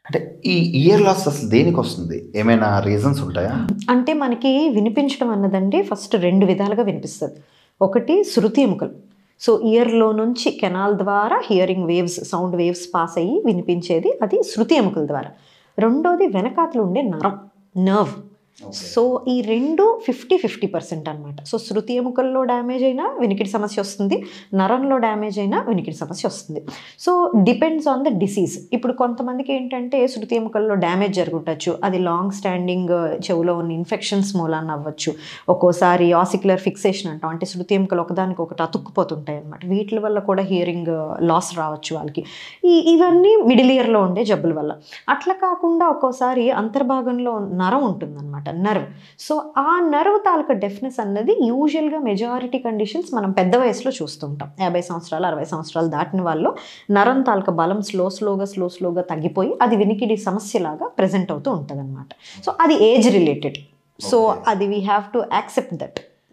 అంటే ఈ year loss అసలు దేనికొస్తుంది? ఏమైనా రీజన్స్ ఉంటాయా? అంటే మనకి వినిపించడం అన్నదండి ఫస్ట్ 2 విధాలుగా వినిపిస్తది. ఒకటి శృతి ఎముకలు. సో, ఇయర్‌లో నుంచి కెనాల్ ద్వారా hearing waves, sound waves pass అయ్యి వినిపించేది అది శృతి ఎముకల ద్వారా. రెండోది వెనకాతల ఉండే నరం, నర్వ్. సో, ఈ 2 50% అనమాట. సో, శృతి ఎముకల్లో డ్యామేజ్ అయినా వినికిడి సమస్య వస్తుంది. నరంలో డ్యామేజ్ అయినా వినికిడి సమస్య వస్తుంది. So, depends on the disease. ఇప్పుడు కొంతమందికి ఏంటంటే శృతి ఎముకల్లో డ్యామేజ్ జరుగుండొచ్చు. అది లాంగ్ స్టాండింగ్ చెవులో ఉన్న ఇన్ఫెక్షన్స్ మూలాన అవ్వచ్చు. ఒక్కోసారి ఆసిక్యులర్ ఫిక్సేషన్ అంటాం. అంటే శృతి ఎముకలు ఒకదానికొకటి అతుక్కుపోతుంటాయి అనమాట. వీట్లి వల్ల కూడా హియరింగ్ లాస్ రావచ్చు వాళ్ళకి. ఇవన్నీ మిడిల్ ఇయర్‌లో ఉండే జబ్బుల వల్ల. అట్లా కాకుండా ఒక్కోసారి అంతర్భాగంలో నరం ఉంటుందనమాట. నర్వ్. సో, ఆ నర్వ్ తాలూకా డెఫ్‌నెస్ అన్నది యూజువల్‌గా మెజారిటీ కండిషన్స్ మనం పెద్ద వయసులో చూస్తుంటాం. 50 సంవత్సరాలు, 60 సంవత్సరాలు దాటిన వాళ్ళు నరం తాలూకా బలం స్లోగా తగ్గిపోయి అది వినికిడి సమస్యలాగా ప్రెజెంట్ అవుతూ ఉంటదనమాట. సో, అది ఏజ్ రిలేటెడ్. సో, అది we have to accept that.